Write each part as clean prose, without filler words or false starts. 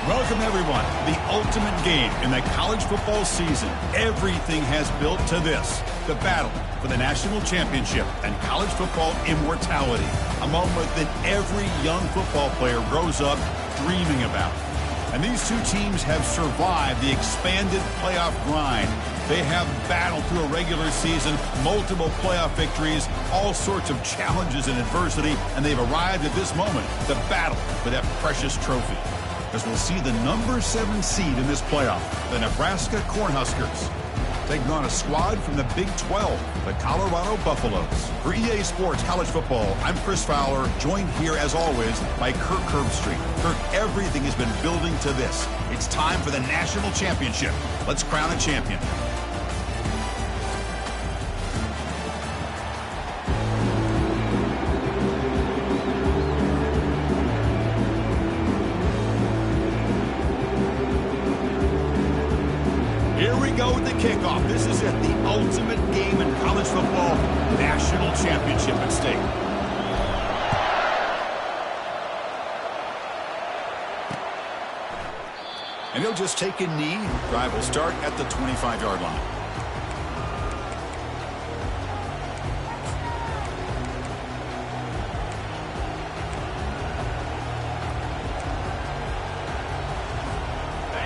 Welcome, everyone. The ultimate game in the college football season. Everything has built to this. The battle for the national championship and college football immortality. A moment that every young football player grows up dreaming about. And these two teams have survived the expanded playoff grind. They have battled through a regular season, multiple playoff victories, all sorts of challenges and adversity, and they've arrived at this moment, the battle for that precious trophy. As we'll see the number 7 seed in this playoff, the Nebraska Cornhuskers, taking on a squad from the Big 12, the Colorado Buffaloes. For EA Sports College Football, I'm Chris Fowler, joined here as always by Kirk Herbstreit. Kirk, everything has been building to this. It's time for the national championship. Let's crown a champion. Kickoff. This is it, the ultimate game in college football, national championship at stake. And he'll just take a knee. Drive will start at the 25-yard line.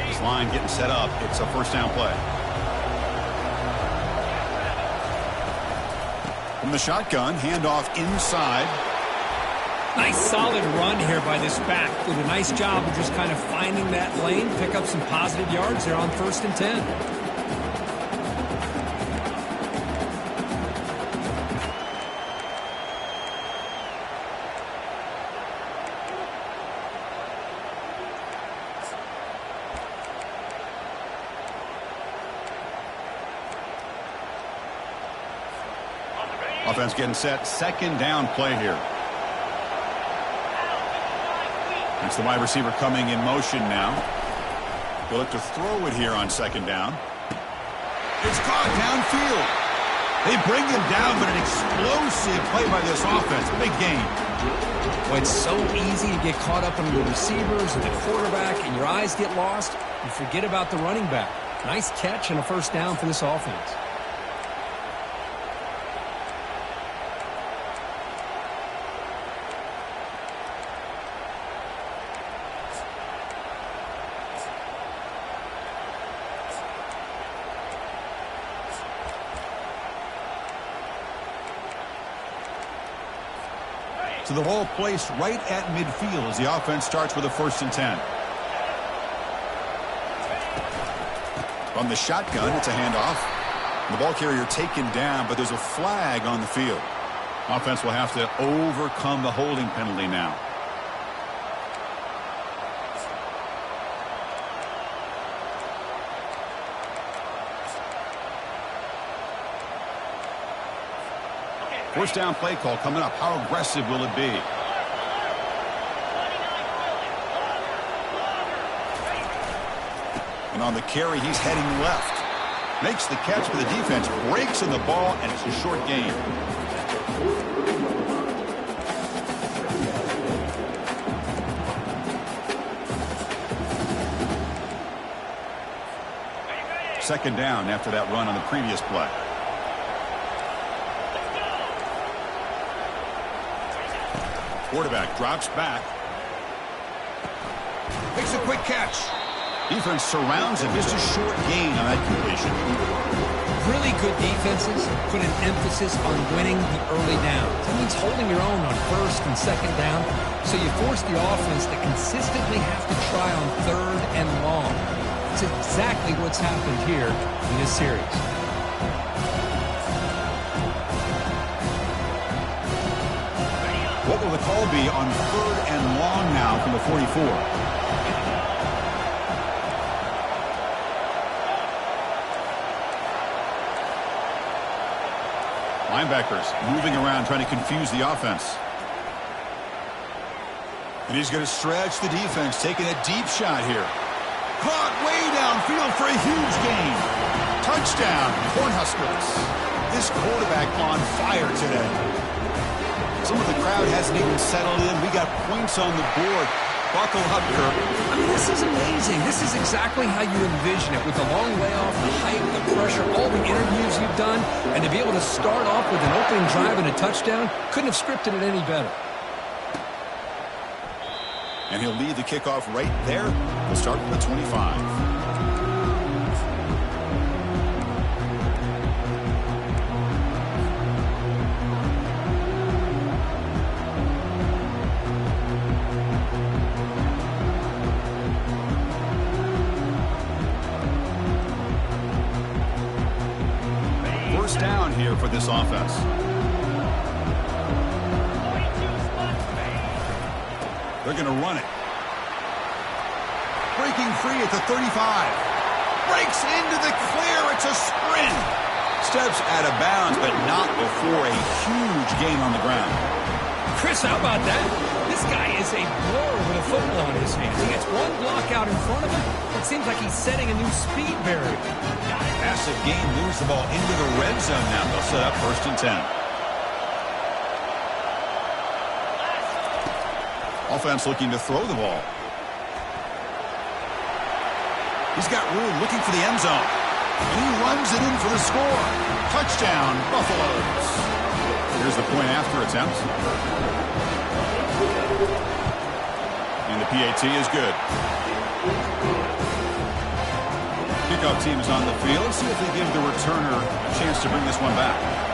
His line getting set up. It's a first down play. From the shotgun, handoff inside. Nice solid run here by this back. Did a nice job of just kind of finding that lane, pick up some positive yards there on 1st and 10. Offense getting set. Second down play here. That's the wide receiver coming in motion now. They'll look to throw it here on second down. It's caught downfield. They bring him down, but an explosive play by this offense. Big game. Well, it's so easy to get caught up on the receivers and the quarterback, and your eyes get lost. You forget about the running back. Nice catch and a first down for this offense. So the ball placed right at midfield as the offense starts with a 1st and 10. From the shotgun, it's a handoff. The ball carrier taken down, but there's a flag on the field. Offense will have to overcome the holding penalty now. First down play call coming up. How aggressive will it be? And on the carry, he's heading left. Makes the catch, but the defense breaks on the ball, and it's a short gain. Second down after that run on the previous play. Quarterback drops back. Makes a quick catch. Defense surrounds him. Just a short gain on that completion. Really good defenses put an emphasis on winning the early downs. That means holding your own on 1st and 2nd down, so you force the offense to consistently have to try on 3rd and long. It's exactly what's happened here in this series. What will the call be on 3rd and long now from the 44? Linebackers moving around trying to confuse the offense. And he's going to stretch the defense, taking a deep shot here. Caught way downfield for a huge gain. Touchdown, Cornhuskers. This quarterback on fire today. Some of the crowd hasn't even settled in. We got points on the board. Buckle up, Kirk. I mean, this is amazing. This is exactly how you envision it, with the long layoff, the height, the pressure, all the interviews you've done, and to be able to start off with an opening drive and a touchdown, couldn't have scripted it any better. And he'll lead the kickoff right there. We'll start with the 25. First down here for this offense. They're going to run it. Breaking free at the 35. Breaks into the clear. It's a sprint. Steps out of bounds, but not before a huge gain on the ground. Chris, how about that? This guy is a blur with a football in his hands. He gets one block out in front of him. It seems like he's setting a new speed barrier. Massive gain moves the ball into the red zone now. They'll set up 1st and 10. Offense looking to throw the ball. He's got room looking for the end zone. And he runs it in for the score. Touchdown, Buffaloes. Here's the point after attempt. And the PAT is good. Kickoff team is on the field. Let's see if they give the returner a chance to bring this one back.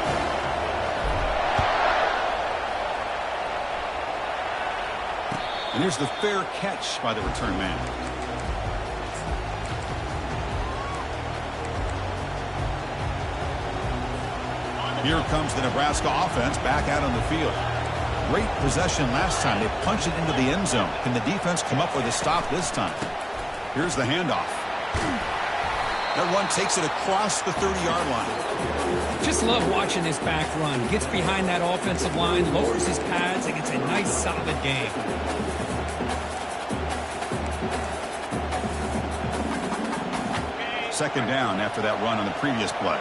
And here's the fair catch by the return man. Here comes the Nebraska offense back out on the field. Great possession last time. They punched it into the end zone. Can the defense come up with a stop this time? Here's the handoff. That run takes it across the 30-yard line. Just love watching this back run. Gets behind that offensive line, lowers his pads, and gets a nice, solid gain. Second down after that run on the previous play.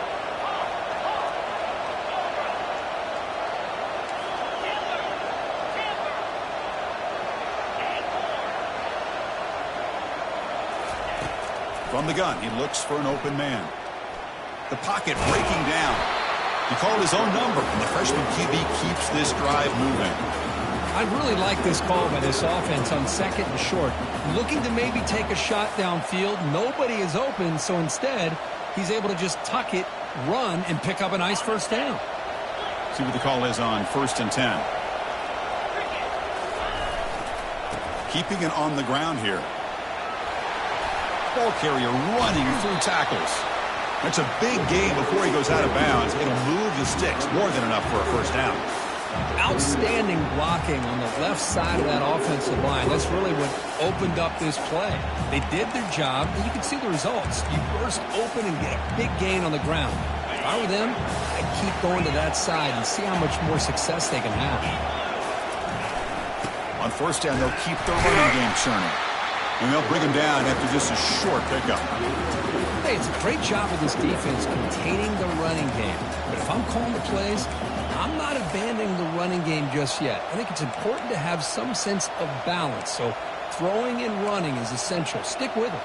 From the gun, he looks for an open man. The pocket breaking down. He called his own number, and the freshman QB keeps this drive moving. I really like this call by this offense on 2nd and short. Looking to maybe take a shot downfield. Nobody is open, so instead, he's able to just tuck it, run, and pick up a nice first down. See what the call is on 1st and 10. Keeping it on the ground here. Ball carrier running through tackles. That's a big gain before he goes out of bounds. It'll move the sticks more than enough for a first down. Outstanding blocking on the left side of that offensive line. That's really what opened up this play. They did their job, and you can see the results. You burst open and get a big gain on the ground. If I were them, I'd keep going to that side and see how much more success they can have. On first down, they'll keep their running game churning. And they'll bring him down after just a short pickup. Hey, it's a great job of this defense containing the running game. But if I'm calling the plays, I'm not abandoning the running game just yet. I think it's important to have some sense of balance. So throwing and running is essential. Stick with it.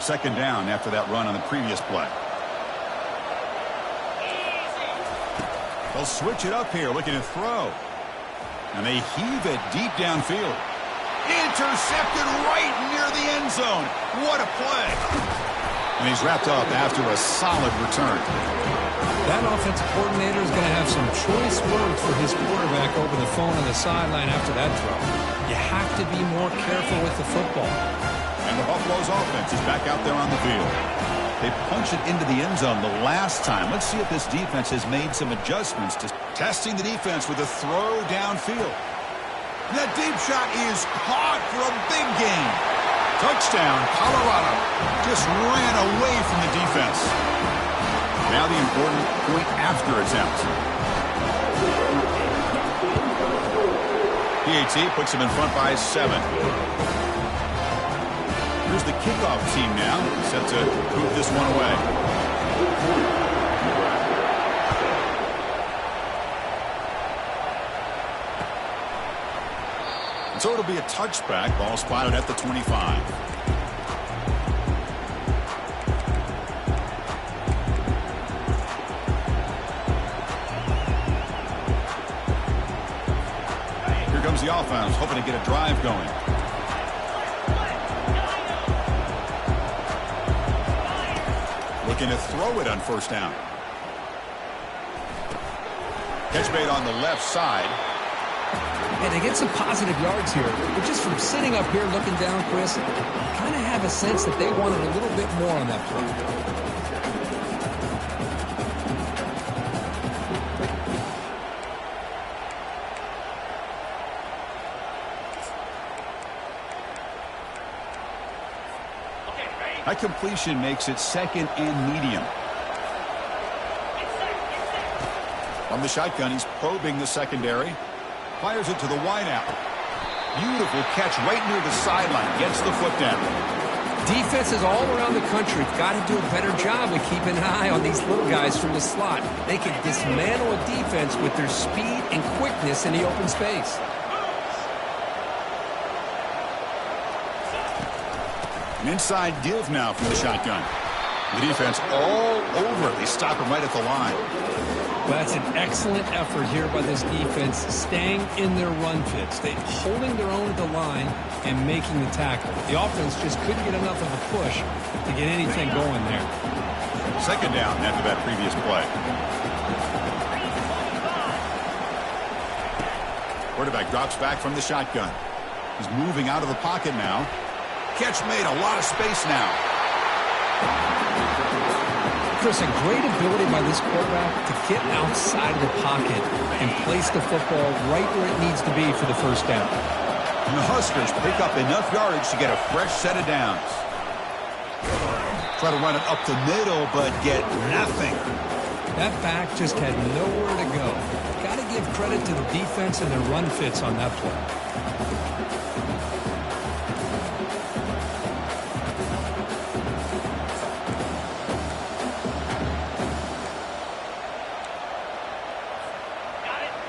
Second down after that run on the previous play. They'll switch it up here, looking to throw. And they heave it deep downfield. Intercepted right near the end zone. What a play. And he's wrapped up after a solid return. That offensive coordinator is going to have some choice words for his quarterback over the phone on the sideline after that throw. You have to be more careful with the football. And the Buffalo's offense is back out there on the field. They punched it into the end zone the last time. Let's see if this defense has made some adjustments to testing the defense with a throw downfield. And that deep shot is caught for a big gain. Touchdown, Colorado. Just ran away from the defense. Now the important point after attempt. PAT puts him in front by 7. Here's the kickoff team now, set to move this one away. And so it'll be a touchback. Ball spotted at the 25. Here comes the offense, hoping to get a drive going. Looking to throw it on first down. Catch made on the left side. And they get some positive yards here. But just from sitting up here looking down, Chris, you kind of have a sense that they wanted a little bit more on that play. That completion makes it second and medium. From the shotgun, he's probing the secondary. Fires it to the wideout. Beautiful catch right near the sideline. Gets the foot down. Defenses all around the country have got to do a better job of keeping an eye on these little guys from the slot. They can dismantle a defense with their speed and quickness in the open space. An inside give now from the shotgun. The defense all over it. They stop him right at the line. Well, that's an excellent effort here by this defense, staying in their run fits. They're holding their own at the line and making the tackle. The offense just couldn't get enough of a push to get anything going there. Second down after that previous play. Quarterback drops back from the shotgun. He's moving out of the pocket now. Catch made, a lot of space now. Chris, a great ability by this quarterback to get outside of the pocket and place the football right where it needs to be for the first down. And the Huskers pick up enough yardage to get a fresh set of downs. Try to run it up the middle, but get nothing. That back just had nowhere to go. Got to give credit to the defense and their run fits on that play.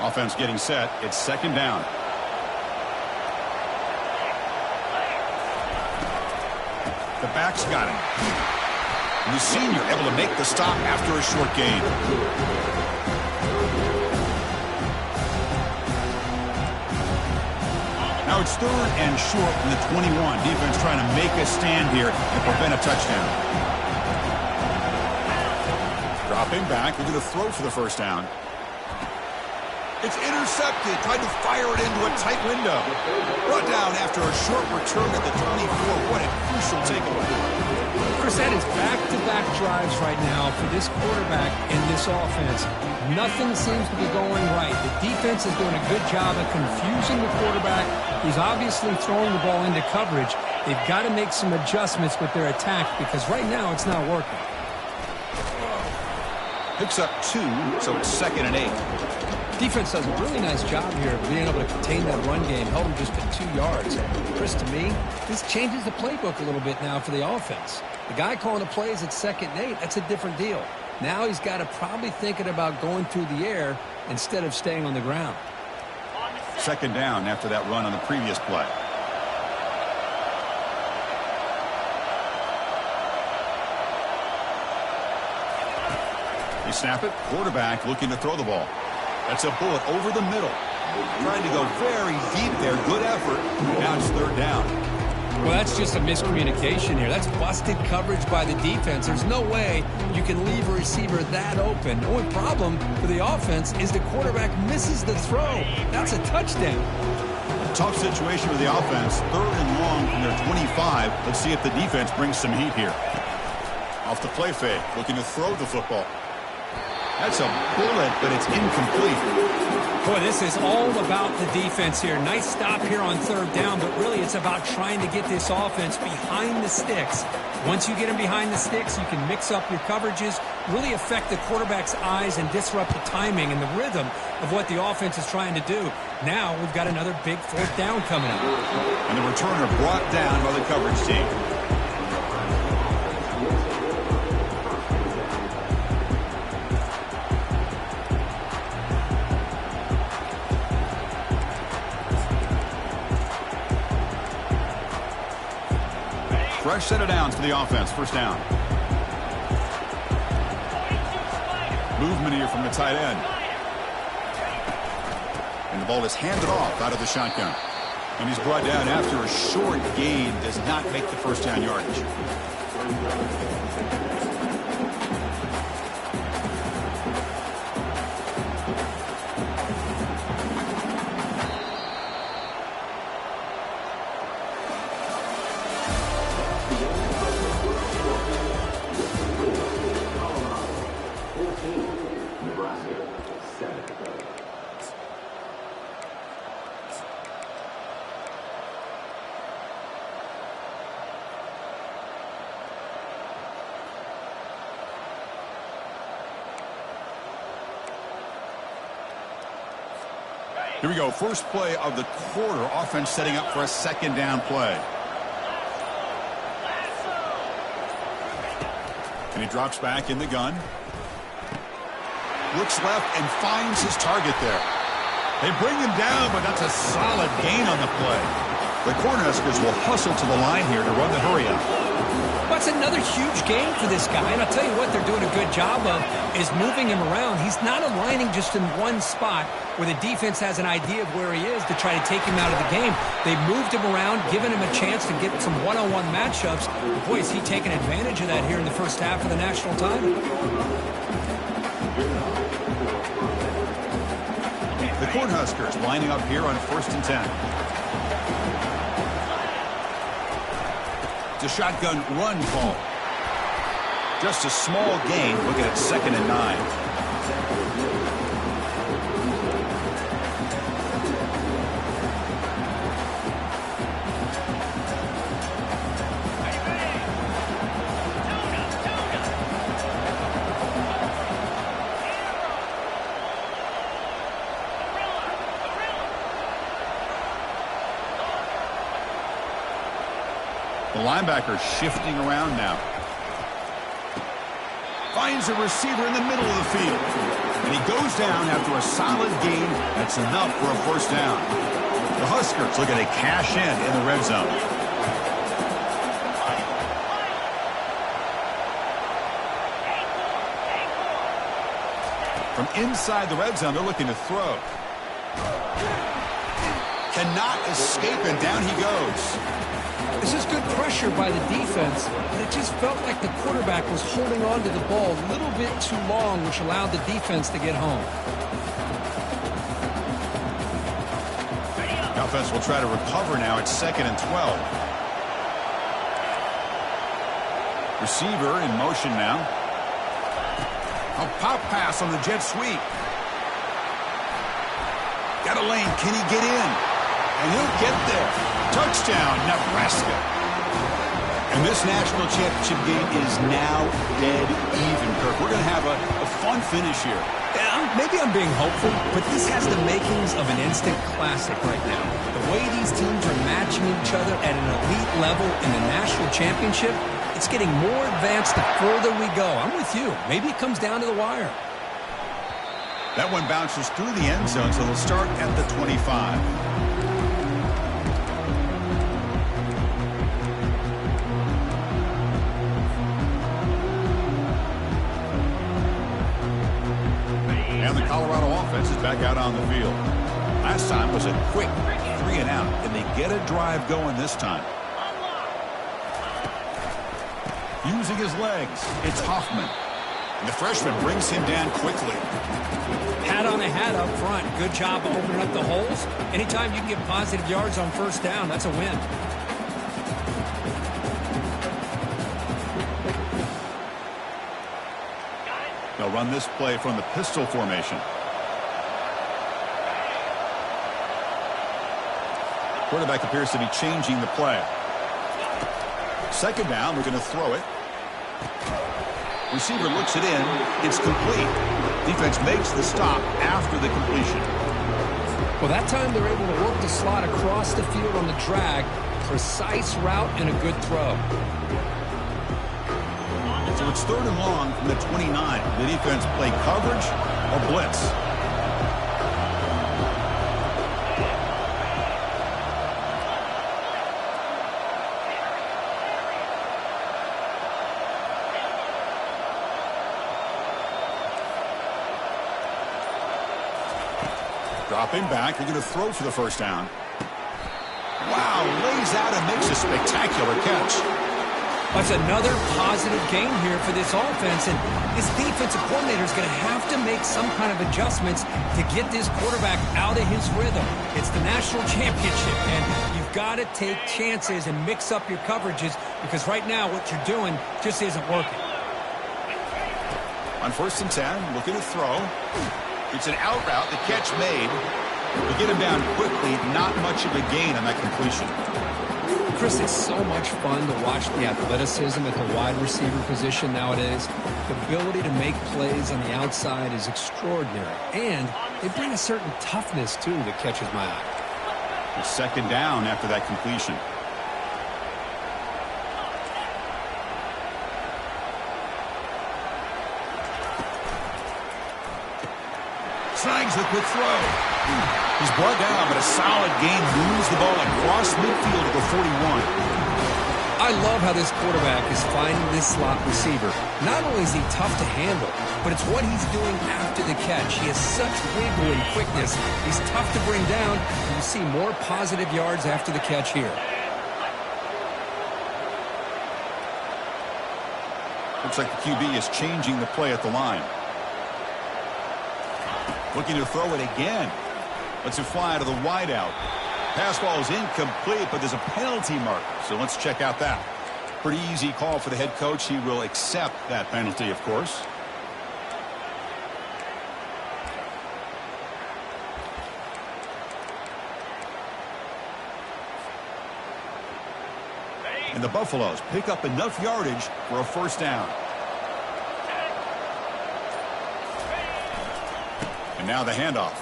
Offense getting set. It's second down. The back's got it. And the senior able to make the stop after a short gain. Now it's third and short from the 21. Defense trying to make a stand here and prevent a touchdown. Dropping back. We're going to throw for the first down. It's intercepted. Tried to fire it into a tight window. Brought down after a short return at the 24. What a crucial takeaway. Chris, that is back-to-back drives right now for this quarterback and this offense. Nothing seems to be going right. The defense is doing a good job of confusing the quarterback. He's obviously throwing the ball into coverage. They've got to make some adjustments with their attack because right now it's not working. Picks up 2, so it's second and 8. Defense does a really nice job here of being able to contain that run game. Held him just at 2 yards. Chris, to me, this changes the playbook a little bit now for the offense. The guy calling the plays at second and 8, that's a different deal. Now he's got to probably thinking about going through the air instead of staying on the ground. Second down after that run on the previous play. They snap it. Quarterback looking to throw the ball. That's a bullet over the middle. Trying to go very deep there. Good effort. Now it's third down. Well, that's just a miscommunication here. That's busted coverage by the defense. There's no way you can leave a receiver that open. The only problem for the offense is the quarterback misses the throw. That's a touchdown. Tough situation for the offense. Third and long from their 25. Let's see if the defense brings some heat here. Off the play fake. Looking to throw the football. That's a bullet, but it's incomplete. Boy, this is all about the defense here. Nice stop here on third down, but really it's about trying to get this offense behind the sticks. Once you get them behind the sticks, you can mix up your coverages, really affect the quarterback's eyes and disrupt the timing and the rhythm of what the offense is trying to do. Now we've got another big fourth down coming up. And the returner brought down by the coverage team. fresh set of downs for the offense. First down. Movement here from the tight end. And the ball is handed off out of the shotgun. And he's brought down after a short gain. Does not make the first down yardage. Nebraska, 7. Here we go. First play of the quarter. Offense setting up for a second down play. And he drops back in the gun. Looks left and finds his target there. They bring him down, but that's a solid gain on the play. The Cornhuskers will hustle to the line here to run the hurry up. That's another huge gain for this guy, and I'll tell you what they're doing a good job of is moving him around. He's not aligning just in one spot where the defense has an idea of where he is to try to take him out of the game. They've moved him around, given him a chance to get some one-on-one matchups. Boy, is he taking advantage of that here in the first half of the national title. The Cornhuskers lining up here on 1st and 10. It's a shotgun run call. Just a small gain. Looking at 2nd and 9. The linebacker shifting around now. Finds a receiver in the middle of the field. And he goes down after a solid gain. That's enough for a first down. The Huskers looking to cash in the red zone. From inside the red zone, they're looking to throw. Cannot escape, and down he goes. This is good pressure by the defense, but it just felt like the quarterback was holding on to the ball a little bit too long, which allowed the defense to get home. The offense will try to recover now at 2nd and 12. Receiver in motion now. A pop pass on the jet sweep. Got a lane. Can he get in? And he'll get there. Touchdown, Nebraska. And this national championship game is now dead even, Kirk. We're going to have a fun finish here. Yeah, maybe I'm being hopeful, but this has the makings of an instant classic right now. The way these teams are matching each other at an elite level in the national championship, it's getting more advanced the further we go. I'm with you. Maybe it comes down to the wire. That one bounces through the end zone, so they'll start at the 25. And the Colorado offense is back out on the field. Last time was a quick 3 and out, and they get a drive going this time. Using his legs, it's Hoffman. And the freshman brings him down quickly. Hat on a hat up front. Good job of opening up the holes. Anytime you can get positive yards on first down, that's a win. They'll run this play from the pistol formation. Quarterback appears to be changing the play. 2nd down, we're going to throw it. Receiver looks it in. It's complete. Defense makes the stop after the completion. Well, that time they're able to work the slot across the field on the drag. Precise route and a good throw. So it's 3rd and long from the 29. The defense play coverage or blitz. Dropping back. They're going to throw for the first down. Wow, lays out and makes a spectacular catch. That's another positive gain here for this offense, and this defensive coordinator is going to have to make some kind of adjustments to get this quarterback out of his rhythm. It's the national championship, and you've got to take chances and mix up your coverages because right now what you're doing just isn't working. On 1st and 10, looking to throw. It's an out route, the catch made. We get him down quickly, not much of a gain on that completion. Chris, it's so much fun to watch the athleticism at the wide receiver position nowadays. The ability to make plays on the outside is extraordinary, and they bring a certain toughness, too, that catches my eye. It's 2nd down after that completion. Snags the quick throw. He's brought down, but a solid gain moves the ball across midfield to the 41. I love how this quarterback is finding this slot receiver. Not only is he tough to handle, but it's what he's doing after the catch. He has such wiggle and quickness. He's tough to bring down. You see more positive yards after the catch here. Looks like the QB is changing the play at the line. Looking to throw it again. Lets it fly to the wideout. Pass ball is incomplete, but there's a penalty marker. So let's check out that. Pretty easy call for the head coach. He will accept that penalty, of course. And the Buffaloes pick up enough yardage for a 1st down. And now the handoff.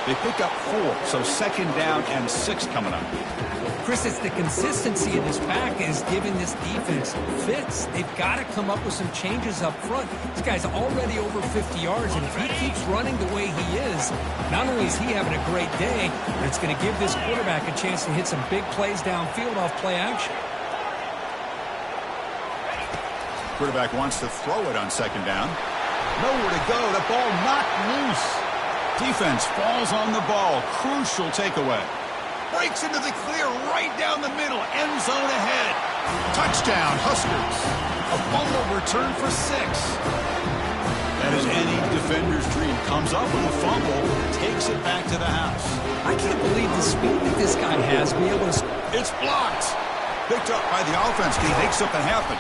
They pick up 4, so 2nd down and 6 coming up. Chris, it's the consistency of this pack is giving this defense fits. They've got to come up with some changes up front. This guy's already over 50 yards, and if he keeps running the way he is, not only is he having a great day, but it's going to give this quarterback a chance to hit some big plays downfield off play action. Quarterback wants to throw it on 2nd down. Nowhere to go. The ball knocked loose. Defense falls on the ball. Crucial takeaway. Breaks into the clear right down the middle. End zone ahead. Touchdown, Huskers. A fumble return for 6. That is any defender's dream. Comes up with a fumble. Takes it back to the house. I can't believe the speed that this guy has to be able to... It's blocked. Picked up by the offense. Can he make something happen?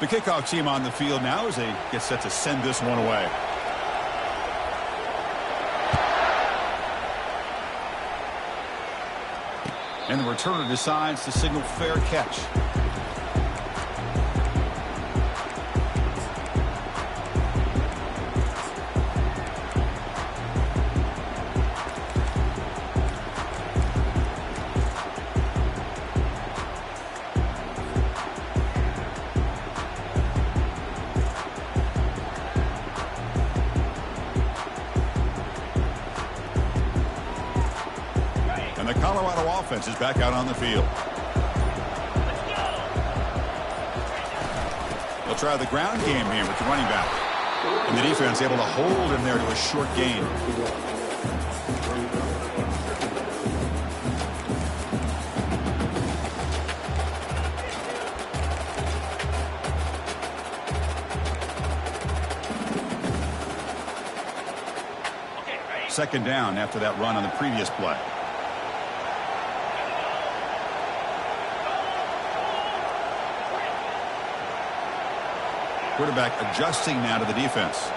The kickoff team on the field now as they get set to send this one away. And the returner decides to signal fair catch. The Colorado offense is back out on the field. They'll try the ground game here with the running back. And the defense able to hold him there to a short gain. Second down after that run on the previous play. Quarterback adjusting now to the defense.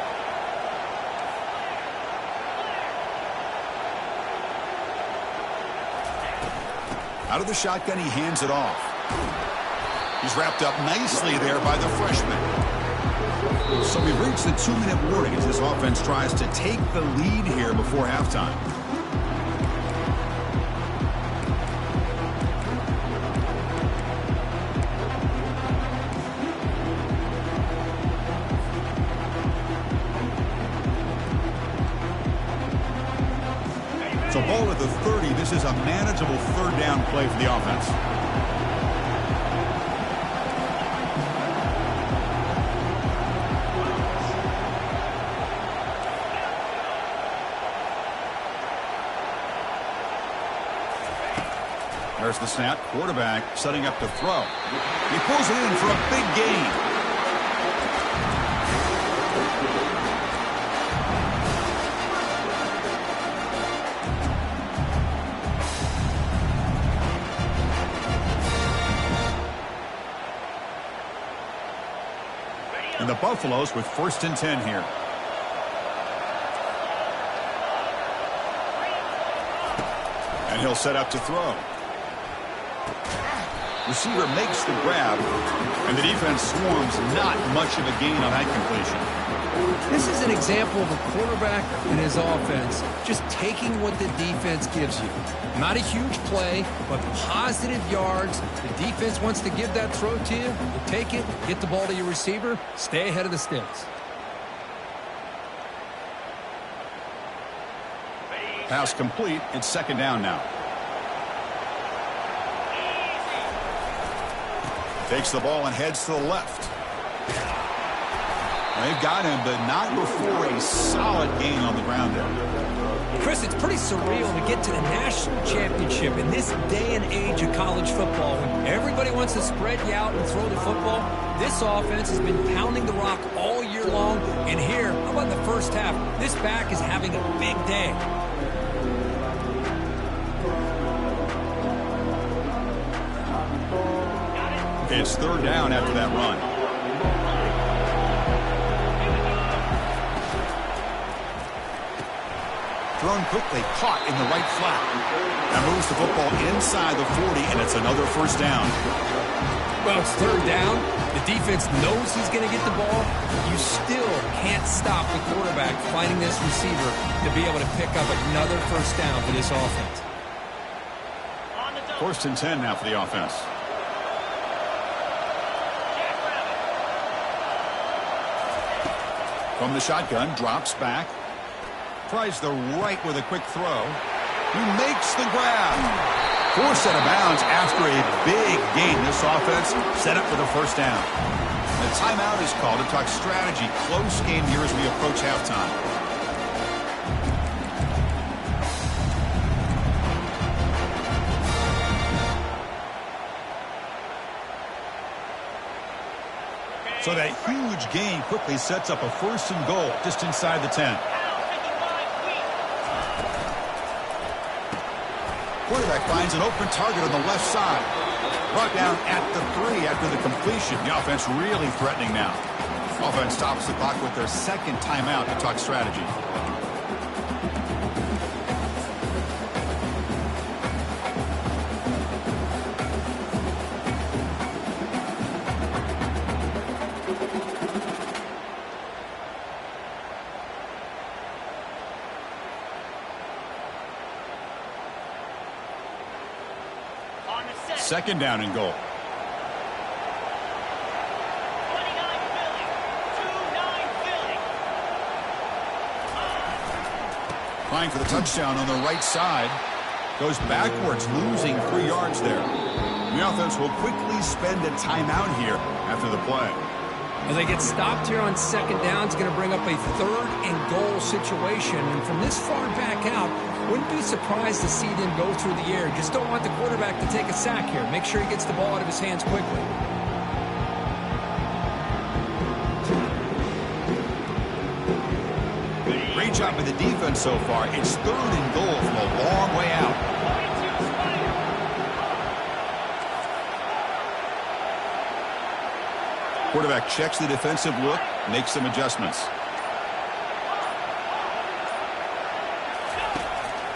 Out of the shotgun, he hands it off. He's wrapped up nicely there by the freshman. So we've reached the 2-minute warning as this offense tries to take the lead here before halftime. So ball at the 30. This is a manageable 3rd down play for the offense. There's the snap. Quarterback setting up to throw. He pulls it in for a big gain. And the Buffaloes with 1st and 10 here. And he'll set up to throw. Receiver makes the grab, and the defense swarms. Not much of a gain on that completion. This is an example of a quarterback and his offense just taking what the defense gives you. Not a huge play, but positive yards. The defense wants to give that throw to you. You take it, get the ball to your receiver, stay ahead of the sticks. Pass complete. It's 2nd down now. Takes the ball and heads to the left. They've got him, but not before a solid gain on the ground there. Chris, it's pretty surreal to get to the national championship in this day and age of college football when everybody wants to spread you out and throw the football. This offense has been pounding the rock all year long, and here, how about in the first half, this back is having a big day. It's 3rd down after that run. Thrown quickly, caught in the right flat. That moves the football inside the 40, and it's another 1st down. Well, it's 3rd down. The defense knows he's going to get the ball. You still can't stop the quarterback finding this receiver to be able to pick up another 1st down for this offense. 1st and 10 now for the offense. From the shotgun, drops back. Tries the right with a quick throw. He makes the grab. Forced out of bounds after a big gain. This offense set up for the 1st down. The timeout is called to talk strategy. Close game here as we approach halftime. So that huge gain quickly sets up a 1st and goal just inside the 10. Quarterback finds an open target on the left side. Brought down at the 3 after the completion. The offense really threatening now. Offense stops the clock with their 2nd timeout to talk strategy. Second down and goal. Trying for the touchdown on the right side. Goes backwards, losing 3 yards there. The offense will quickly spend a timeout here after the play. As they get stopped here on 2nd down, it's going to bring up a 3rd and goal situation. And from this far back out, wouldn't be surprised to see them go through the air. Just don't want the quarterback to take a sack here. Make sure he gets the ball out of his hands quickly. Great job by the defense so far. It's 3rd and goal from a long way out. Quarterback checks the defensive look, makes some adjustments.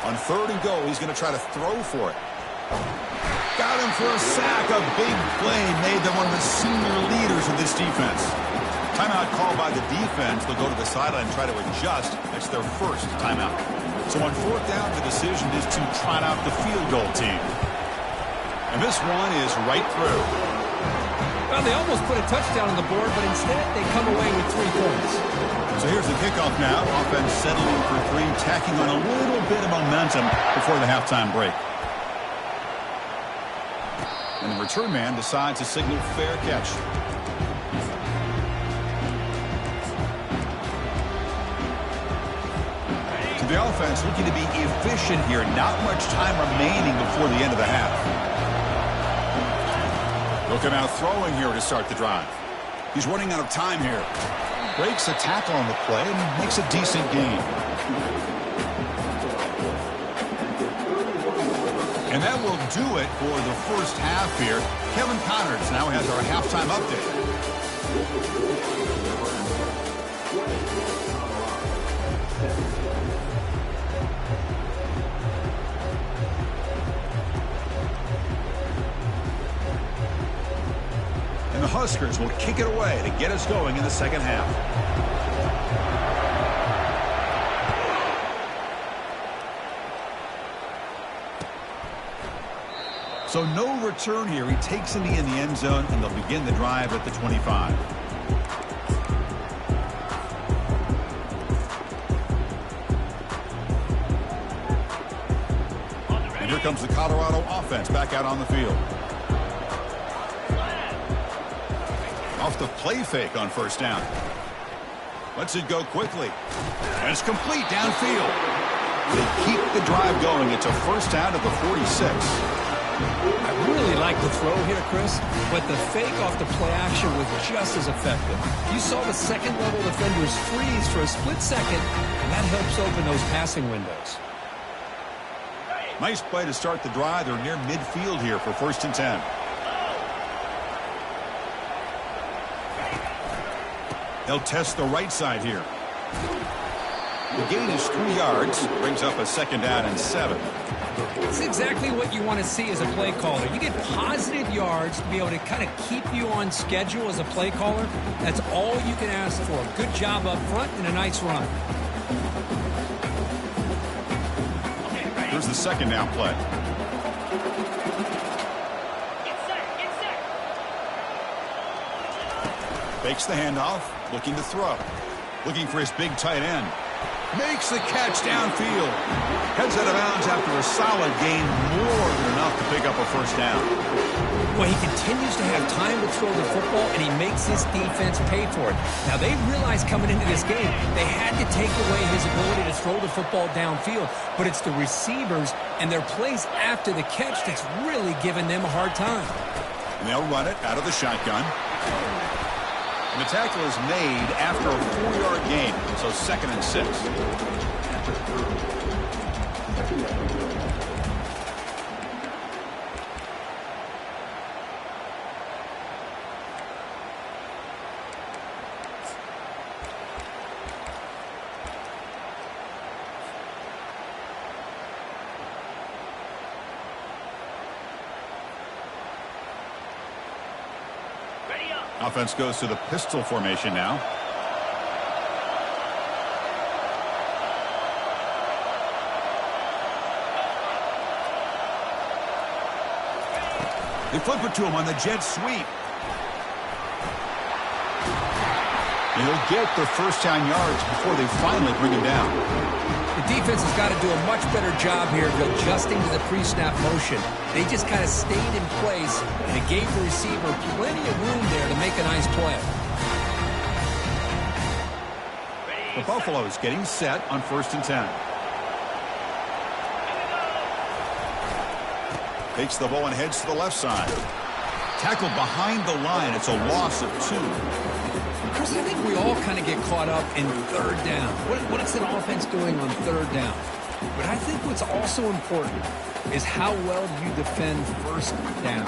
On 3rd and goal, he's going to try to throw for it. Got him for a sack. A big play made them one of the senior leaders of this defense. Timeout called by the defense. They'll go to the sideline and try to adjust. That's their 1st timeout. So on 4th down, the decision is to trot out the field goal team. And this one is right through. Well, they almost put a touchdown on the board, but instead they come away with 3 points. So here's the kickoff now. Offense settling for 3, tacking on a little bit of momentum before the halftime break. And the return man decides to signal fair catch. To the offense, looking to be efficient here. Not much time remaining before the end of the half. He'll come out throwing here to start the drive. He's running out of time here. Breaks a tackle on the play and makes a decent gain. And that will do it for the first half here. Kevin Connors now has our halftime update. And the Huskers will kick it away to get us going in the second half. So no return here. He takes it in the end zone, and they'll begin the drive at the 25. And here comes the Colorado offense back out on the field. Off the play fake on first down. Lets it go quickly. And it's complete downfield. They keep the drive going. It's a first down at the 46. I really like the throw here, Chris, but the fake off the play action was just as effective. You saw the second-level defenders freeze for a split second, and that helps open those passing windows. Nice play to start the drive. They're near midfield here for 1st and 10. They'll test the right side here. The gain is 3 yards. Brings up a 2nd down and 7. It's exactly what you want to see as a play caller. You get positive yards to be able to kind of keep you on schedule as a play caller. That's all you can ask for. A good job up front and a nice run. Here's the 2nd down play. Fakes the handoff, looking to throw. Looking for his big tight end. Makes the catch downfield. Heads out of bounds after a solid gain, more than enough to pick up a first down. Well, he continues to have time to throw the football, and he makes his defense pay for it. Now, they realized coming into this game, they had to take away his ability to throw the football downfield, but it's the receivers and their plays after the catch that's really giving them a hard time. And they'll run it out of the shotgun. And the tackle is made after a 4-yard gain, so 2nd and 6. Offense goes to the pistol formation now. They flip it to him on the jet sweep. And he'll get the first down yards before they finally bring him down. The defense has got to do a much better job here of adjusting to the pre-snap motion. They just kind of stayed in place, and it gave the receiver plenty of room there to make a nice play. The Buffaloes getting set on 1st and 10. Takes the ball and heads to the left side. Tackled behind the line. It's a loss of 2. Chris, I think we all kind of get caught up in 3rd down. What is an offense doing on 3rd down? But I think what's also important is how well do you defend 1st down.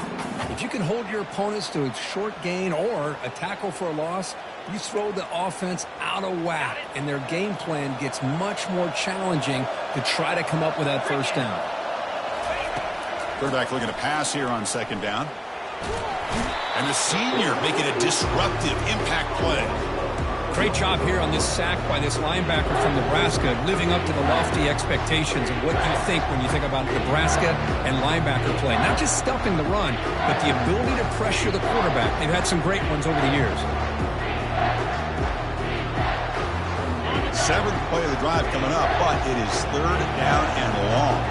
If you can hold your opponents to a short gain or a tackle for a loss, you throw the offense out of whack, and their game plan gets much more challenging to try to come up with that 1st down. Quarterback looking to pass here on 2nd down. And the senior making a disruptive impact play. Great job here on this sack by this linebacker from Nebraska, living up to the lofty expectations of what you think when you think about Nebraska and linebacker play. Not just stuffing the run, but the ability to pressure the quarterback. They've had some great ones over the years. 7th play of the drive coming up, but it is 3rd down and long.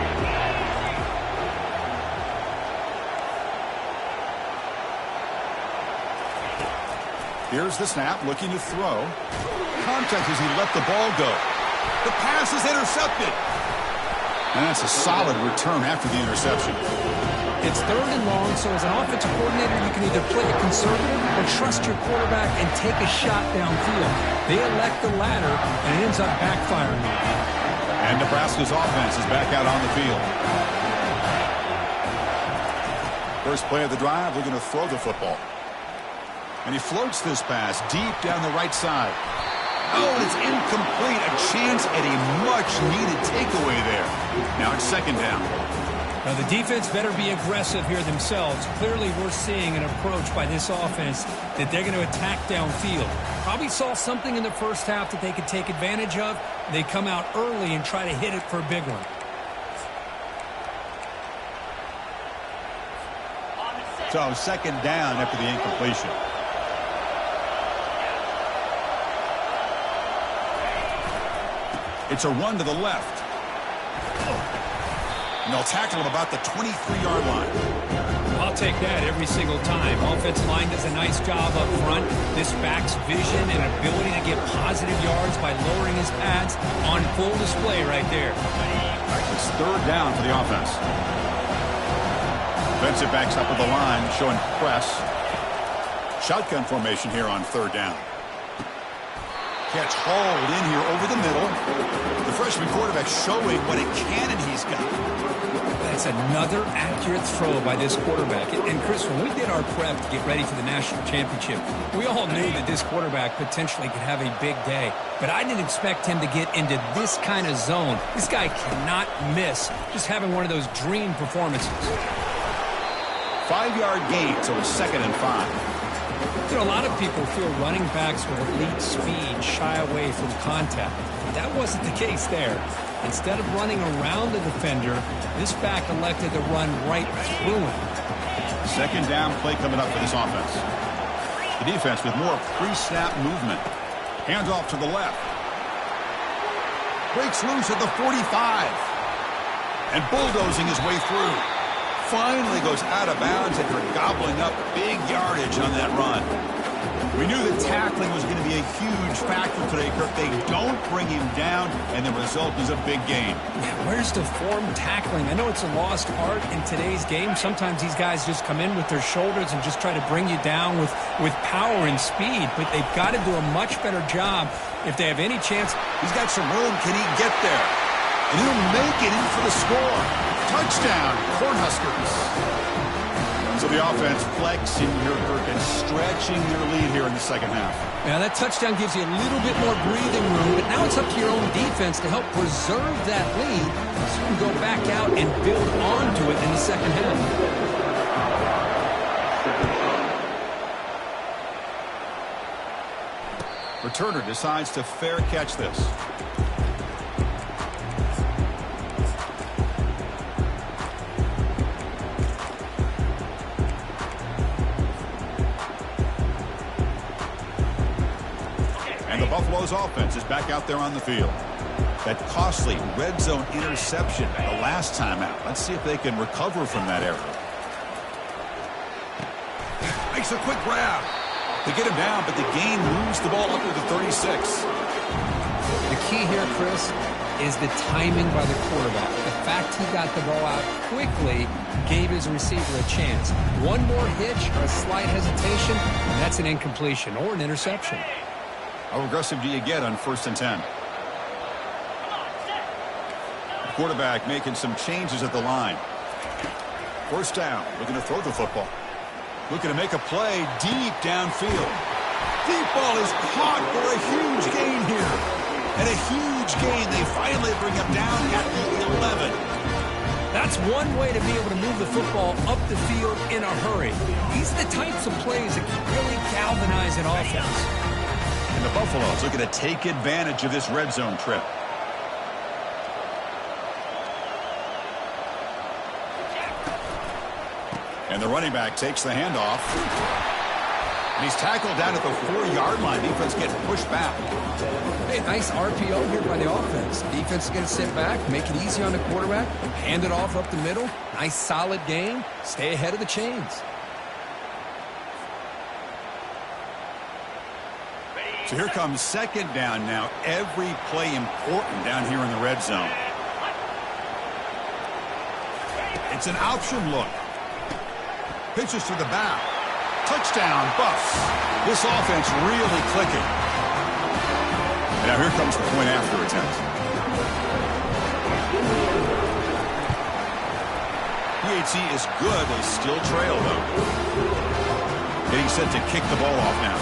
Here's the snap, looking to throw. Contact as he let the ball go. The pass is intercepted. And that's a solid return after the interception. It's 3rd and long, so as an offensive coordinator, you can either play it conservative or trust your quarterback and take a shot downfield. They elect the latter, and it ends up backfiring on them. And Nebraska's offense is back out on the field. First play of the drive, we're going to throw the football. And he floats this pass deep down the right side. Oh, and it's incomplete. A chance at a much-needed takeaway there. Now it's 2nd down. Now, the defense better be aggressive here themselves. Clearly, we're seeing an approach by this offense that they're going to attack downfield. Probably saw something in the first half that they could take advantage of. They come out early and try to hit it for a big one. So 2nd down after the incompletion. It's a run to the left. And they'll tackle him about the 23-yard line. I'll take that every single time. Offensive line does a nice job up front. This back's vision and ability to get positive yards by lowering his pads on full display right there. It's 3rd down for the offense. Defensive backs up at the line, showing press. Shotgun formation here on 3rd down. Catch hauled in here over the middle. The freshman quarterback showing what a cannon he's got. That's another accurate throw by this quarterback. And Chris, when we did our prep to get ready for the national championship, we all knew that this quarterback potentially could have a big day. But I didn't expect him to get into this kind of zone. This guy cannot miss. Just having one of those dream performances. 5-yard gain, so it's 2nd and 5. You know, a lot of people feel running backs with elite speed shy away from contact. That wasn't the case there. Instead of running around the defender, this back elected to run right through him. 2nd down play coming up for this offense. The defense with more pre-snap movement. Hands off to the left. Breaks loose at the 45. And bulldozing his way through. Finally goes out of bounds after gobbling up big yardage on that run. We knew that tackling was going to be a huge factor today, Kirk. They don't bring him down, and the result is a big gain. Yeah, where's the form tackling? I know it's a lost art in today's game. Sometimes these guys just come in with their shoulders and just try to bring you down with power and speed, but they've got to do a much better job if they have any chance. He's got some room. Can he get there? And he'll make it in for the score. Touchdown, Cornhuskers. So the offense flexing here, Kirk, and stretching their lead here in the 2nd half. Yeah, that touchdown gives you a little bit more breathing room, but now it's up to your own defense to help preserve that lead so you can go back out and build onto it in the 2nd half. Returner decides to fair catch this. Buffalo's offense is back out there on the field. That costly red zone interception the last time out. Let's see if they can recover from that error. Makes a quick grab to get him down, but the gain moves the ball up to the 36. The key here, Chris, is the timing by the quarterback. The fact he got the ball out quickly gave his receiver a chance. One more hitch or a slight hesitation, and that's an incompletion or an interception. How aggressive do you get on 1st and 10? The quarterback making some changes at the line. 1st down, looking to throw the football. Looking to make a play deep downfield. Deep ball is caught for a huge gain here. And a huge gain. They finally bring him down at the 11. That's one way to be able to move the football up the field in a hurry. These are the types of plays that can really galvanize an offense. And the Buffaloes looking to take advantage of this red zone trip. And the running back takes the handoff. And he's tackled down at the 4-yard line. Defense getting pushed back. Hey, nice RPO here by the offense. Defense is going to sit back, make it easy on the quarterback, hand it off up the middle. Nice solid game. Stay ahead of the chains. So here comes 2nd down now. Every play important down here in the red zone. It's an option look. Pitches to the back. Touchdown, Buffs. This offense really clicking. And now here comes the point after attempt. PAT is good. They still trail, though. Getting set to kick the ball off now.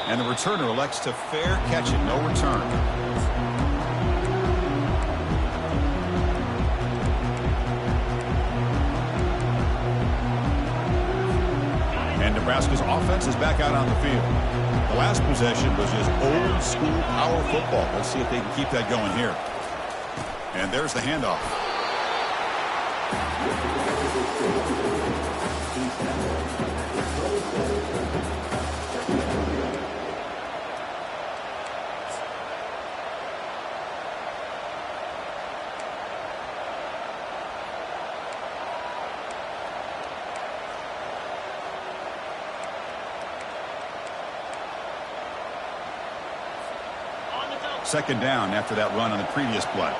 And the returner elects to fair catch it. No return. And Nebraska's offense is back out on the field. The last possession was just old school power football. Let's see if they can keep that going here. And there's the handoff. Second down after that run on the previous play.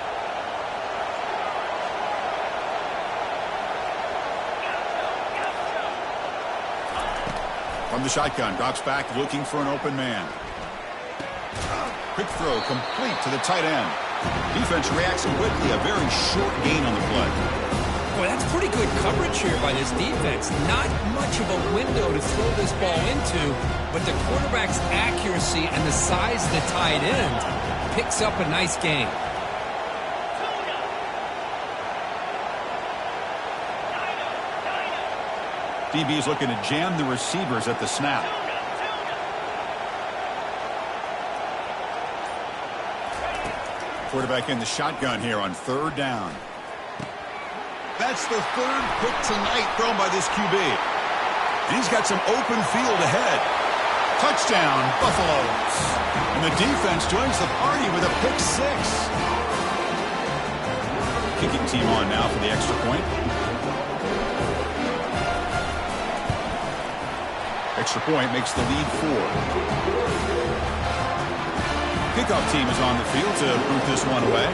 From the shotgun, drops back looking for an open man. Quick throw complete to the tight end. Defense reacts quickly, a very short gain on the play. Boy, that's pretty good coverage here by this defense. Not much of a window to throw this ball into, but the quarterback's accuracy and the size of the tight end picks up a nice gain. DB's looking to jam the receivers at the snap. Quarterback in the shotgun here on third down. That's the third pick tonight thrown by this QB. And he's got some open field ahead. Touchdown, Buffaloes. And the defense joins the party with a pick six. Kicking team on now for the extra point. Extra point makes the lead 4. Kickoff team is on the field to boot this one away.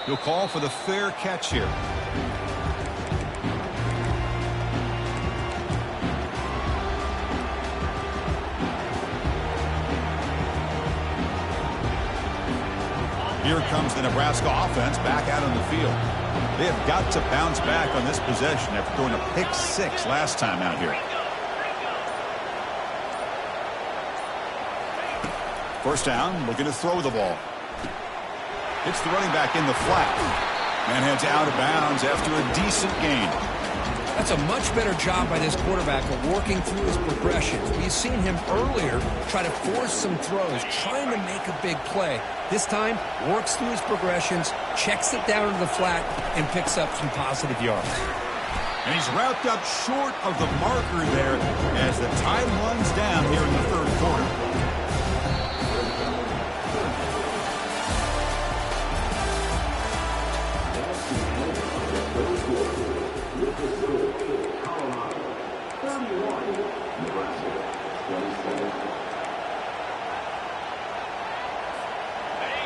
He'll call for the fair catch here. Here comes the Nebraska offense back out on the field. They have got to bounce back on this possession after throwing a pick six last time out here. First down, looking to throw the ball. It's the running back in the flat. Man heads out of bounds after a decent gain. That's a much better job by this quarterback of working through his progressions. We've seen him earlier try to force some throws, trying to make a big play. This time, works through his progressions, checks it down to the flat, and picks up some positive yards. And he's wrapped up short of the marker there as the time runs down here in the third quarter.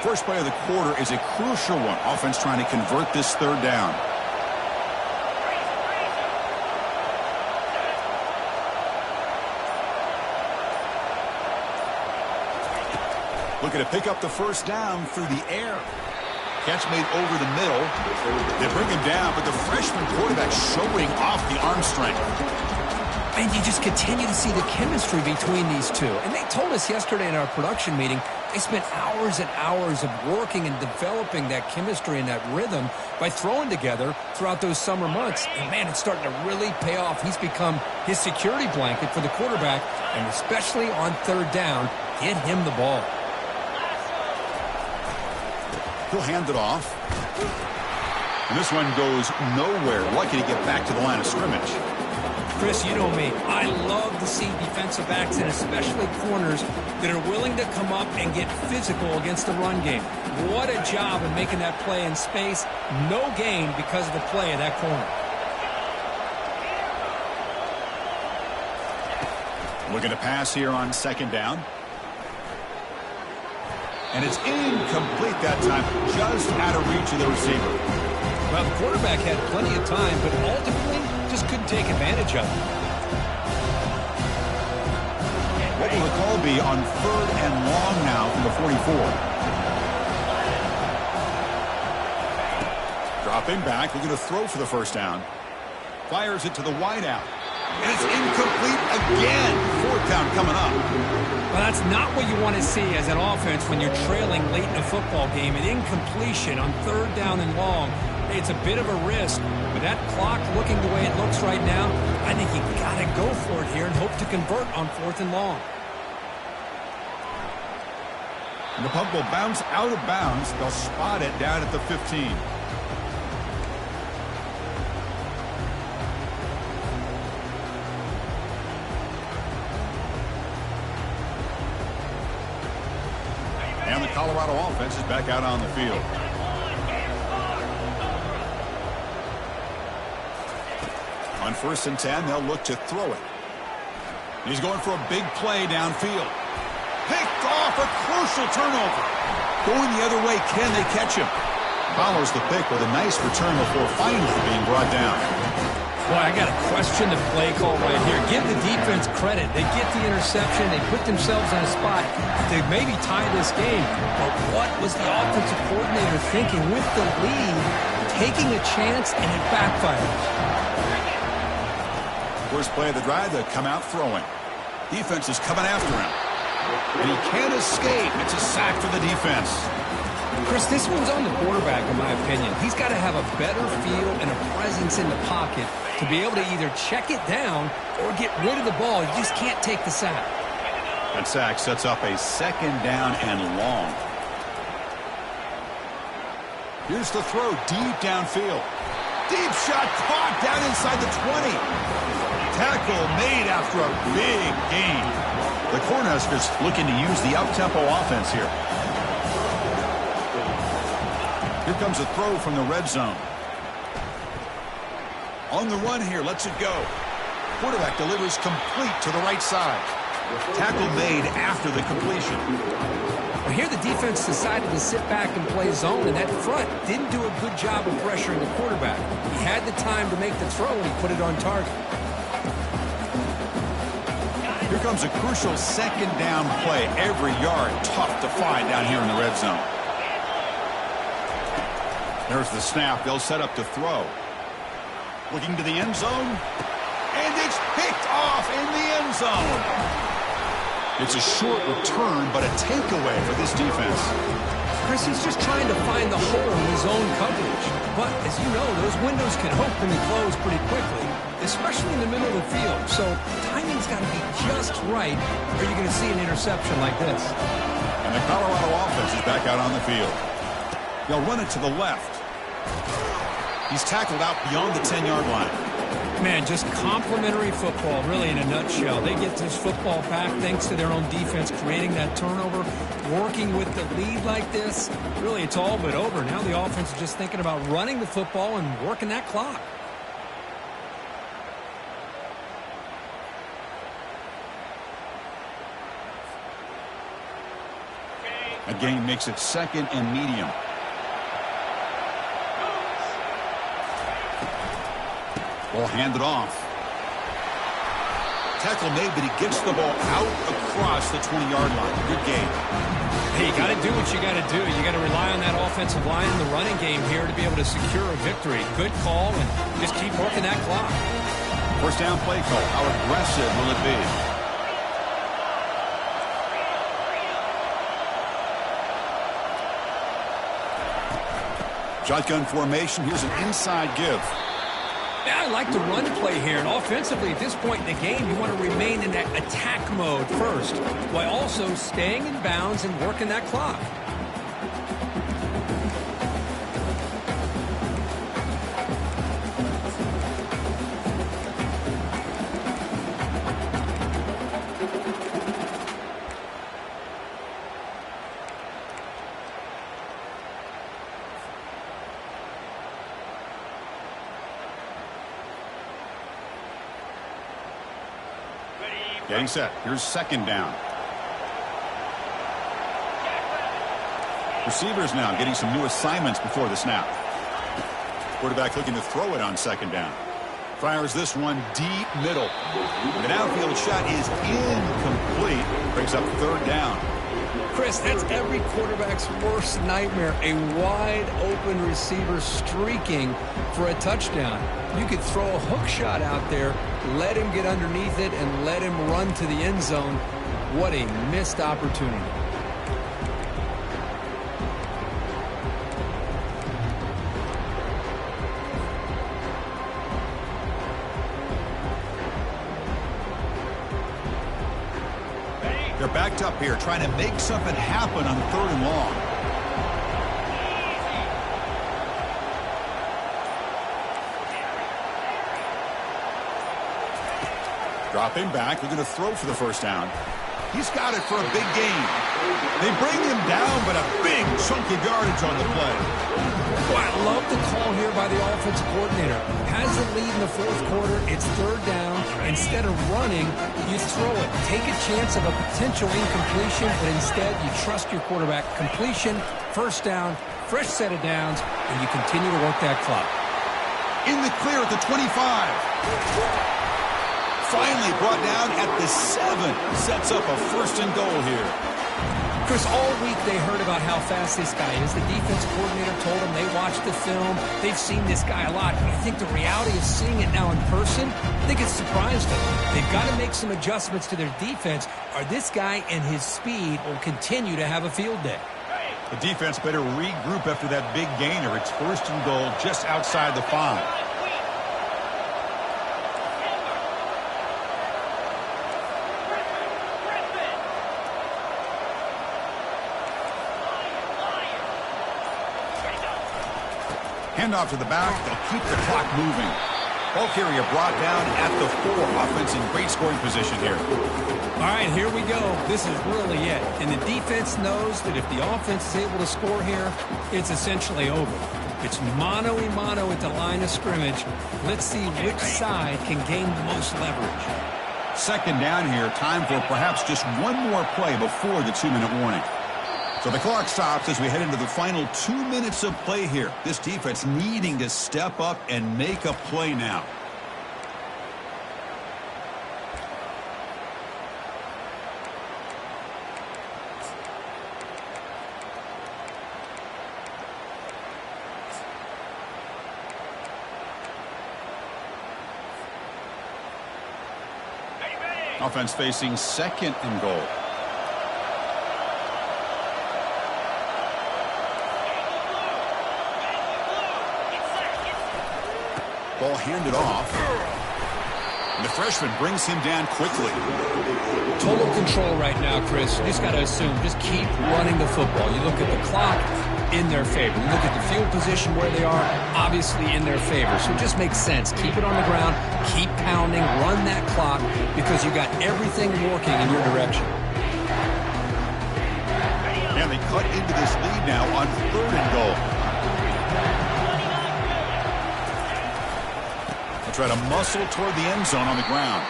First play of the quarter is a crucial one. Offense trying to convert this third down. Looking to pick up the first down through the air. Catch made over the middle. They bring him down, but the freshman quarterback showing off the arm strength. And you just continue to see the chemistry between these two. And they told us yesterday in our production meeting, they spent hours and hours of working and developing that chemistry and that rhythm by throwing together throughout those summer months. And, man, it's starting to really pay off. He's become his security blanket for the quarterback, and especially on third down, get him the ball. He'll hand it off. And this one goes nowhere. Lucky to get back to the line of scrimmage. Chris, you know me. I love to see defensive backs and especially corners that are willing to come up and get physical against the run game. What a job in making that play in space. No gain because of the play of that corner. Looking to pass here on second down. And it's incomplete that time, just out of reach of the receiver. Well, the quarterback had plenty of time, but ultimately just couldn't take advantage of it. What will the call be on 3rd and long now from the 44? Dropping back, looking to throw for the first down. Fires it to the wideout. And it's incomplete again. 4th down coming up. Well, that's not what you want to see as an offense when you're trailing late in a football game. An incompletion on 3rd down and long. It's a bit of a risk. But that clock looking the way it looks right now, I think you got to go for it here and hope to convert on 4th and long. And the puck will bounce out of bounds. They'll spot it down at the 15. And the Colorado offense is back out on the field. On 1st and 10, they'll look to throw it. He's going for a big play downfield. Picked off, a crucial turnover. Going the other way, can they catch him? Follows the pick with a nice return before finally being brought down. Boy, I got to question the play call right here. Give the defense credit. They get the interception. They put themselves in a spot to maybe tie this game. But what was the offensive coordinator thinking with the lead, taking a chance, and it backfires? First play of the drive, they come out throwing. Defense is coming after him. And he can't escape. It's a sack for the defense. Chris, this one's on the quarterback, in my opinion. He's got to have a better feel and a presence in the pocket to be able to either check it down or get rid of the ball. You just can't take the sack. That sack sets up a 2nd down and long. Here's the throw deep downfield. Deep shot caught down inside the 20. Tackle made after a big gain. The Cornhuskers looking to use the up-tempo offense here. Here comes a throw from the red zone. On the run here, lets it go. Quarterback delivers complete to the right side. Tackle made after the completion. Well, here the defense decided to sit back and play zone, and that front didn't do a good job of pressuring the quarterback. He had the time to make the throw, and he put it on target. Here comes a crucial 2nd down play. Every yard tough to find down here in the red zone. There's the snap. They'll set up to throw. Looking to the end zone. And it's picked off in the end zone. It's a short return, but a takeaway for this defense. Chris, he's just trying to find the hole in his own coverage. But, as you know, those windows can open and close pretty quickly, especially in the middle of the field. So, timing's got to be just right, or you're going to see an interception like this. And the Colorado offense is back out on the field. They'll run it to the left. He's tackled out beyond the 10-yard line. Man, just complimentary football, really, in a nutshell. They get this football back thanks to their own defense, creating that turnover, working with the lead like this. Really, it's all but over. Now the offense is just thinking about running the football and working that clock. A gain makes it 2nd and medium. Ball handed off. Tackle made, but he gets the ball out across the 20-yard line. Good game. Hey, you got to do what you got to do. You got to rely on that offensive line in the running game here to be able to secure a victory. Good call, and just keep working that clock. First down play call. How aggressive will it be? Shotgun formation. Here's an inside give. Yeah, I like the run play here. And offensively, at this point in the game, you want to remain in that attack mode first, while also staying in bounds and working that clock. Getting set. Here's second down. Receivers now getting some new assignments before the snap. Quarterback looking to throw it on second down. Fires this one deep middle. The downfield shot is incomplete. Brings up third down. Chris, that's every quarterback's worst nightmare. A wide open receiver streaking for a touchdown. You could throw a hook shot out there, let him get underneath it, and let him run to the end zone. What a missed opportunity. They're backed up here trying to make something happen on third and long. Dropping back. They're going to throw for the first down. He's got it for a big gain. They bring him down, but a big chunk of yardage on the play. Well, I love the call here by the offensive coordinator. Has the lead in the fourth quarter. It's third down. Instead of running, you throw it. Take a chance of a potential incompletion, but instead you trust your quarterback. Completion, first down, fresh set of downs, and you continue to work that clock. In the clear at the 25. Finally brought down at the 7. Sets up a first and goal here. Chris, all week they heard about how fast this guy is. The defense coordinator told them they watched the film. They've seen this guy a lot. I think the reality of seeing it now in person, I think it's surprised them. They've got to make some adjustments to their defense, or this guy and his speed will continue to have a field day. The defense better regroup after that big gainer. It's first and goal just outside the 5. Handoff to the back. They'll keep the clock moving. Ball carrier brought down at the 4. Offense in great scoring position here. All right, here we go. This is really it. And the defense knows that if the offense is able to score here, it's essentially over. It's mano-a-mano at the line of scrimmage. Let's see which side can gain the most leverage. Second down here. Time for perhaps just one more play before the 2-minute warning. So the clock stops as we head into the final 2 minutes of play here. This defense needing to step up and make a play now. Offense facing second and goal. Ball handed off. And the freshman brings him down quickly. Total control right now, Chris. You just got to assume. Just keep running the football. You look at the clock, in their favor. You look at the field position where they are, obviously in their favor. So it just makes sense. Keep it on the ground. Keep pounding. Run that clock because you got everything working in your direction. And they cut into this lead now on third and goal. Try to muscle toward the end zone on the ground.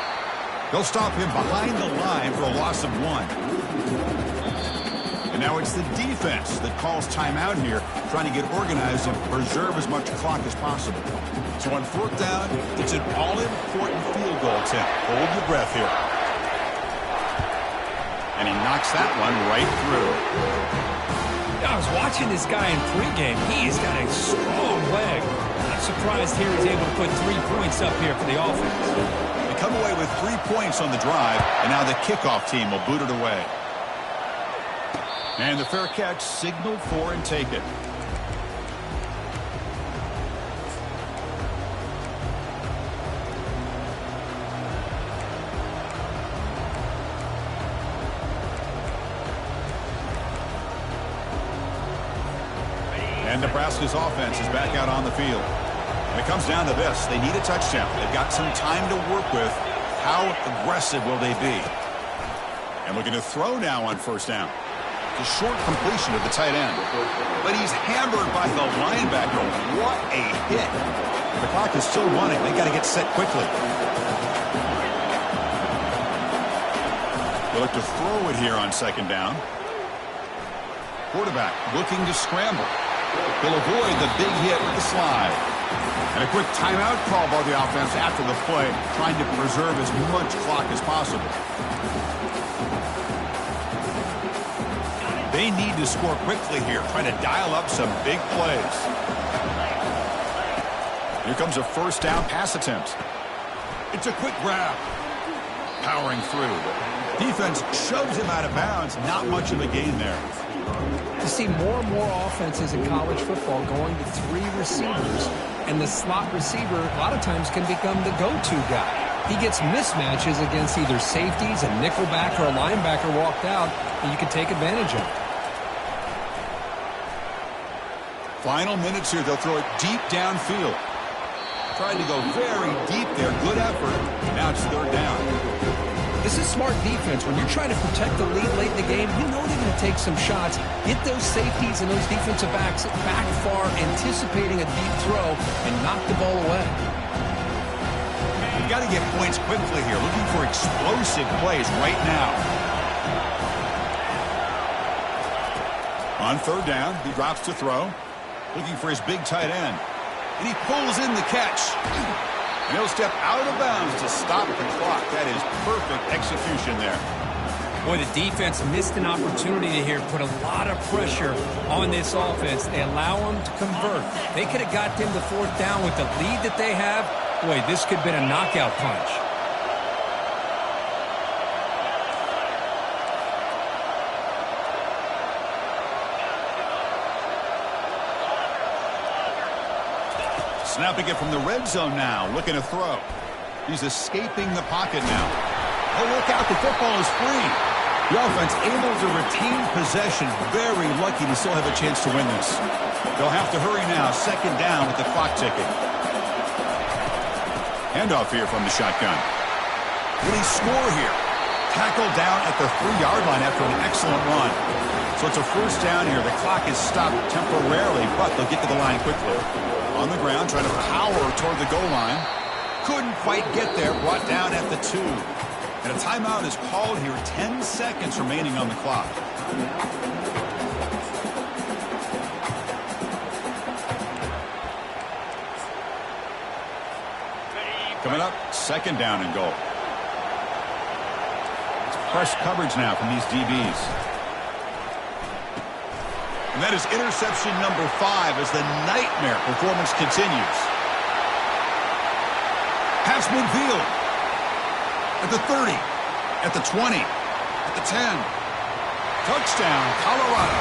They'll stop him behind the line for a loss of 1. And now it's the defense that calls timeout here, trying to get organized and preserve as much clock as possible. So on fourth down, it's an all-important field goal attempt. Hold your breath here. And he knocks that one right through. I was watching this guy in pregame. He's got a strong leg. I'm surprised here he's able to put 3 points up here for the offense. They come away with 3 points on the drive, and now the kickoff team will boot it away. And the fair catch signaled for and take it. And Nebraska's offense is back out on the field. And it comes down to this. They need a touchdown. They've got some time to work with. How aggressive will they be? And looking to throw now on first down. The short completion of the tight end. But he's hammered by the linebacker. What a hit. The clock is still running. They got to get set quickly. They look to throw it here on second down. Quarterback looking to scramble. He'll avoid the big hit with the slide. And a quick timeout call by the offense after the play, trying to preserve as much clock as possible. They need to score quickly here, trying to dial up some big plays. Here comes a first down pass attempt. It's a quick grab. Powering through. Defense shoves him out of bounds. Not much of a gain there. You see more and more offenses in college football going to 3 receivers, and the slot receiver a lot of times can become the go-to guy. He gets mismatches against either safeties, a nickelback, or a linebacker walked out, and you can take advantage of it. Final minutes here. They'll throw it deep downfield. Trying to go very deep there. Good effort. Now it's third down. This is smart defense. When you're trying to protect the lead late in the game, you know they're going to take some shots, get those safeties and those defensive backs back far, anticipating a deep throw, and knock the ball away. You've got to get points quickly here. Looking for explosive plays right now. On third down, he drops to throw. Looking for his big tight end. And he pulls in the catch. And he'll step out of bounds to stop the clock. That is perfect execution there. Boy, the defense missed an opportunity to here put a lot of pressure on this offense. They allow them to convert. They could have got them to fourth down with the lead that they have. Boy, this could have been a knockout punch. Snapping it from the red zone now, looking to throw. He's escaping the pocket now. Oh, look out, the football is free. The offense able to retain possession. Very lucky to still have a chance to win this. They'll have to hurry now, second down with the clock ticking. Handoff here from the shotgun. Will he score here? Tackled down at the 3-yard line after an excellent run. So it's a first down here. The clock is stopped temporarily, but they'll get to the line quickly. On the ground, trying to power toward the goal line. Couldn't quite get there, brought down at the 2. And a timeout is called here, 10 seconds remaining on the clock. Coming up, second down and goal. It's press coverage now from these DBs. And that is interception number 5 as the nightmare performance continues. Pass midfield. At the 30. At the 20. At the 10. Touchdown, Colorado.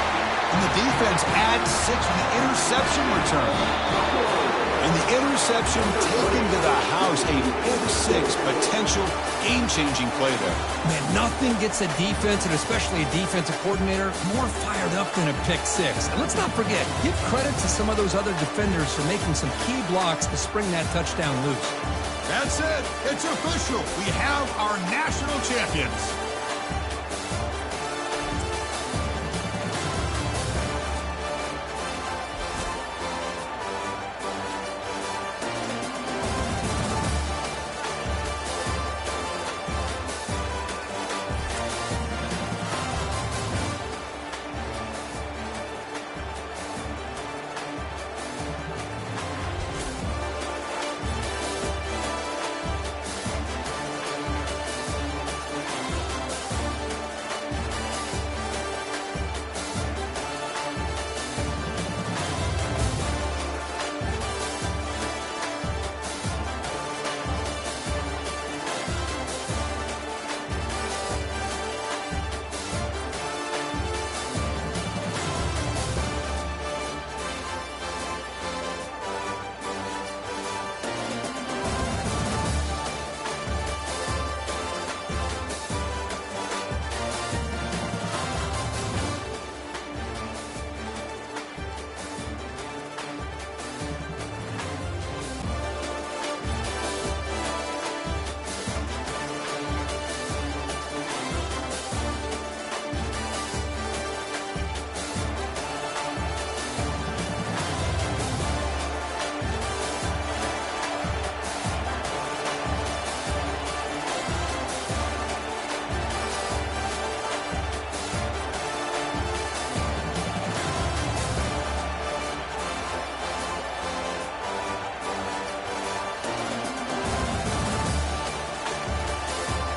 And the defense adds 6 with the interception return. And the interception taken to the house, a pick-6 potential game-changing play there. Man, nothing gets a defense, and especially a defensive coordinator, more fired up than a pick-6. And let's not forget, give credit to some of those other defenders for making some key blocks to spring that touchdown loose. That's it. It's official. We have our national champions.